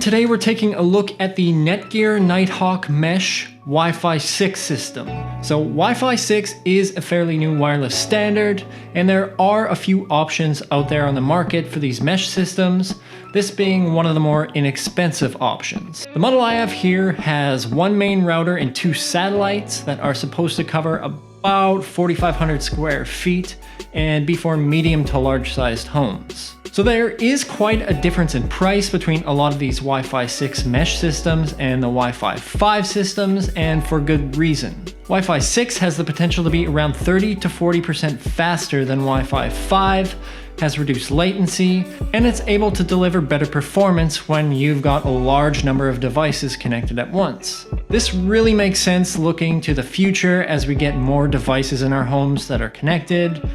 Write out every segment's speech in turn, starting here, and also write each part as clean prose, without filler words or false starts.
today we're taking a look at the Netgear Nighthawk Mesh Wi-Fi 6 system. So Wi-Fi 6 is a fairly new wireless standard, and there are a few options out there on the market for these mesh systems, this being one of the more inexpensive options. The model I have here has one main router and two satellites that are supposed to cover about 4,500 square feet and be for medium to large sized homes. So there is quite a difference in price between a lot of these Wi-Fi 6 mesh systems and the Wi-Fi 5 systems, and for good reason. Wi-Fi 6 has the potential to be around 30 to 40% faster than Wi-Fi 5, has reduced latency, and it's able to deliver better performance when you've got a large number of devices connected at once. This really makes sense looking to the future as we get more devices in our homes that are connected.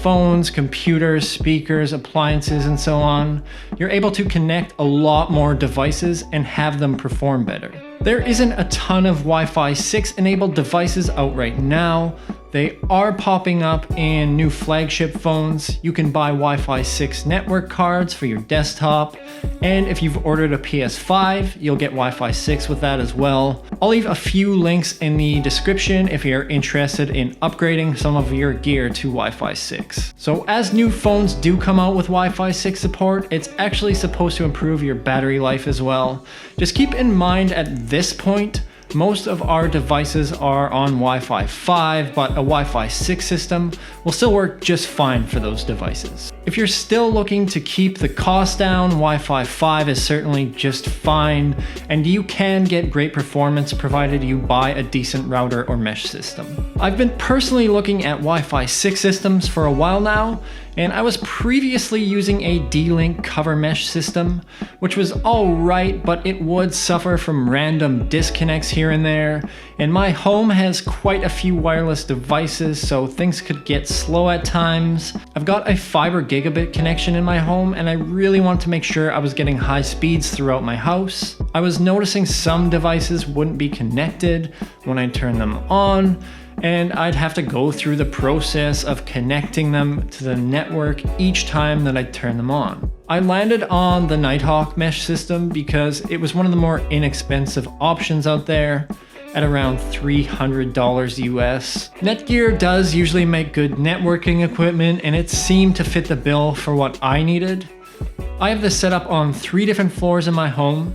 Phones, computers, speakers, appliances, and so on. You're able to connect a lot more devices and have them perform better. There isn't a ton of Wi-Fi 6 enabled devices out right now. They are popping up in new flagship phones. You can buy Wi-Fi 6 network cards for your desktop, and if you've ordered a PS5, you'll get Wi-Fi 6 with that as well. I'll leave a few links in the description if you're interested in upgrading some of your gear to Wi-Fi 6. So as new phones do come out with Wi-Fi 6 support, it's actually supposed to improve your battery life as well. Just keep in mind at this point, most of our devices are on Wi-Fi 5, but a Wi-Fi 6 system will still work just fine for those devices. If you're still looking to keep the cost down, Wi-Fi 5 is certainly just fine, and you can get great performance provided you buy a decent router or mesh system. I've been personally looking at Wi-Fi 6 systems for a while now, and I was previously using a D-Link cover mesh system, which was alright, but it would suffer from random disconnects here and there, and my home has quite a few wireless devices, so things could get slow at times. I've got a fiber gigabit connection in my home, and I really want to make sure I was getting high speeds throughout my house. I was noticing some devices wouldn't be connected when I turned them on, and I'd have to go through the process of connecting them to the network each time that I turn them on. I landed on the Nighthawk mesh system because it was one of the more inexpensive options out there at around $300 US. Netgear does usually make good networking equipment, and it seemed to fit the bill for what I needed. I have this set up on 3 different floors in my home,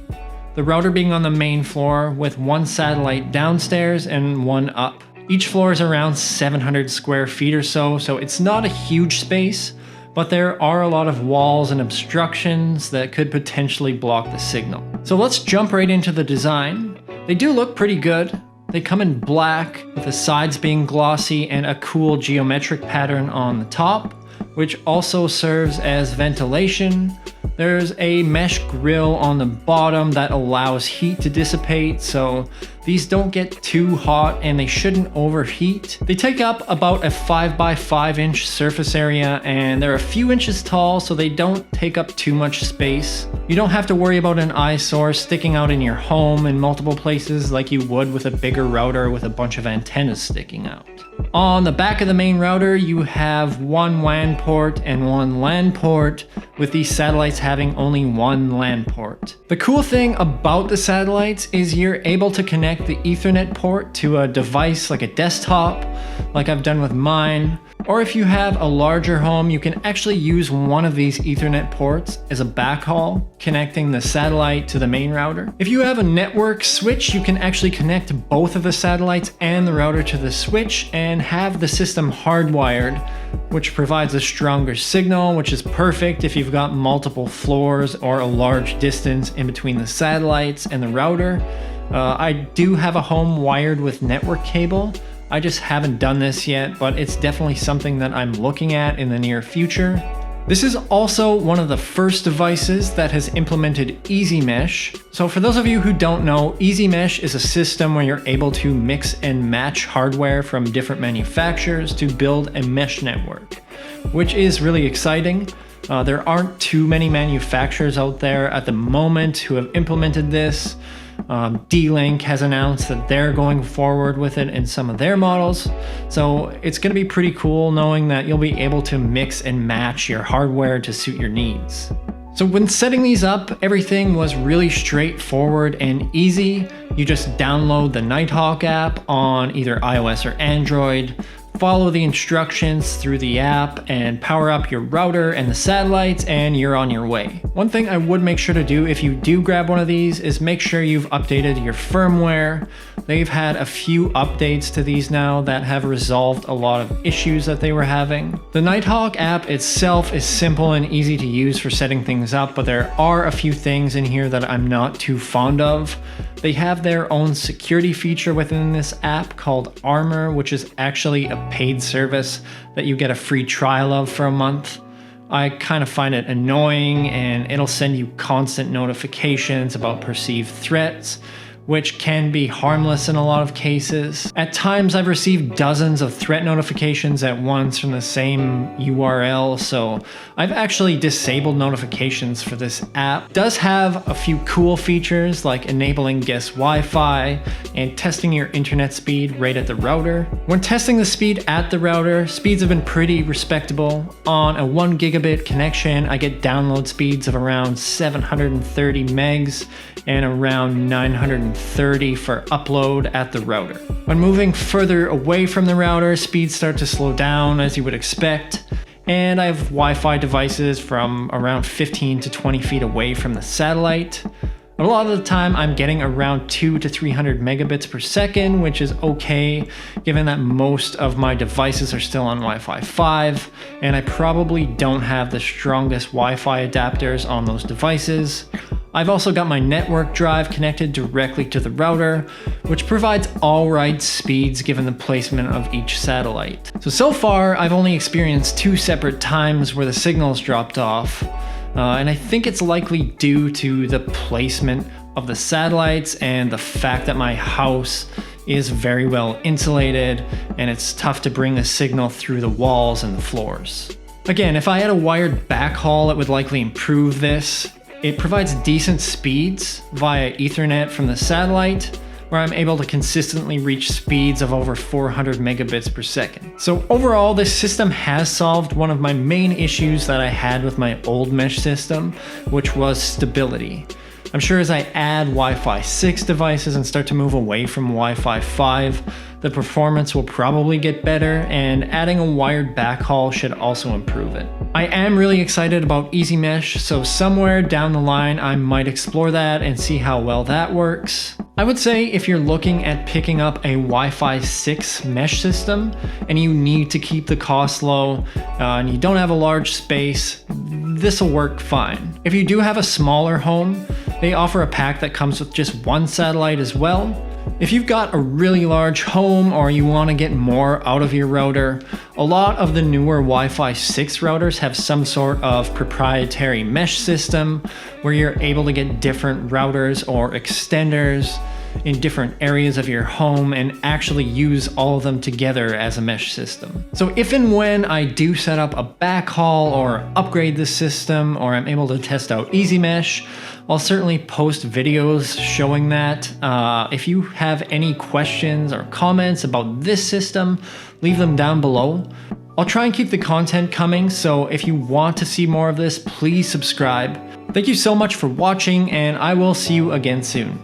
the router being on the main floor with one satellite downstairs and one up. Each floor is around 700 square feet or so it's not a huge space, but there are a lot of walls and obstructions that could potentially block the signal. So let's jump right into the design. They do look pretty good. They come in black, with the sides being glossy and a cool geometric pattern on the top, which also serves as ventilation. There's a mesh grill on the bottom that allows heat to dissipate, so these don't get too hot and they shouldn't overheat. They take up about a 5 by 5 inch surface area, and they're a few inches tall, so they don't take up too much space. You don't have to worry about an eyesore sticking out in your home in multiple places like you would with a bigger router with a bunch of antennas sticking out. On the back of the main router, you have one WAN port and one LAN port, with these satellites having only one LAN port. The cool thing about the satellites is you're able to connect the Ethernet port to a device like a desktop, like I've done with mine. Or if you have a larger home, you can actually use one of these Ethernet ports as a backhaul, connecting the satellite to the main router. If you have a network switch, you can actually connect both of the satellites and the router to the switch and have the system hardwired, which provides a stronger signal, which is perfect if you've got multiple floors or a large distance in between the satellites and the router. I do have a home wired with network cable. I just haven't done this yet, but it's definitely something that I'm looking at in the near future. This is also one of the first devices that has implemented Easy Mesh. So for those of you who don't know, Easy Mesh is a system where you're able to mix and match hardware from different manufacturers to build a mesh network, which is really exciting. There aren't too many manufacturers out there at the moment who have implemented this. D-Link has announced that they're going forward with it in some of their models. So it's going to be pretty cool knowing that you'll be able to mix and match your hardware to suit your needs. So when setting these up, everything was really straightforward and easy. You just download the Nighthawk app on either iOS or Android, follow the instructions through the app, and power up your router and the satellites, and you're on your way. One thing I would make sure to do if you do grab one of these is make sure you've updated your firmware. They've had a few updates to these now that have resolved a lot of issues that they were having. The Nighthawk app itself is simple and easy to use for setting things up, but there are a few things in here that I'm not too fond of. They have their own security feature within this app called Armor, which is actually a paid service that you get a free trial of for a month. I kind of find it annoying, and it'll send you constant notifications about perceived threats, which can be harmless in a lot of cases. At times I've received dozens of threat notifications at once from the same URL, so I've actually disabled notifications for this app. It does have a few cool features like enabling guest Wi-Fi and testing your internet speed right at the router. When testing the speed at the router, speeds have been pretty respectable. On a 1 gigabit connection, I get download speeds of around 730 megs and around 930 for upload at the router. When moving further away from the router, speeds start to slow down as you would expect, and I have Wi-Fi devices from around 15 to 20 feet away from the satellite. A lot of the time I'm getting around 200 to 300 megabits per second, which is okay given that most of my devices are still on Wi-Fi 5, and I probably don't have the strongest Wi-Fi adapters on those devices. I've also got my network drive connected directly to the router, which provides alright speeds given the placement of each satellite. So far I've only experienced 2 separate times where the signals dropped off, and I think it's likely due to the placement of the satellites and the fact that my house is very well insulated and it's tough to bring a signal through the walls and the floors. Again, if I had a wired backhaul, it would likely improve this. It provides decent speeds via Ethernet from the satellite, where I'm able to consistently reach speeds of over 400 megabits per second. So overall, this system has solved one of my main issues that I had with my old mesh system, which was stability. I'm sure as I add Wi-Fi 6 devices and start to move away from Wi-Fi 5, the performance will probably get better, and adding a wired backhaul should also improve it. I am really excited about Easy Mesh, so somewhere down the line I might explore that and see how well that works. I would say if you're looking at picking up a Wi-Fi 6 mesh system and you need to keep the cost low and you don't have a large space, this will work fine. If you do have a smaller home, they offer a pack that comes with just 1 satellite as well. If you've got a really large home or you want to get more out of your router, a lot of the newer Wi-Fi 6 routers have some sort of proprietary mesh system where you're able to get different routers or extenders in different areas of your home and actually use all of them together as a mesh system. So if and when I do set up a backhaul or upgrade the system, or I'm able to test out Easy Mesh, I'll certainly post videos showing that. If you have any questions or comments about this system, leave them down below. I'll try and keep the content coming, so if you want to see more of this, please subscribe. Thank you so much for watching, and I will see you again soon.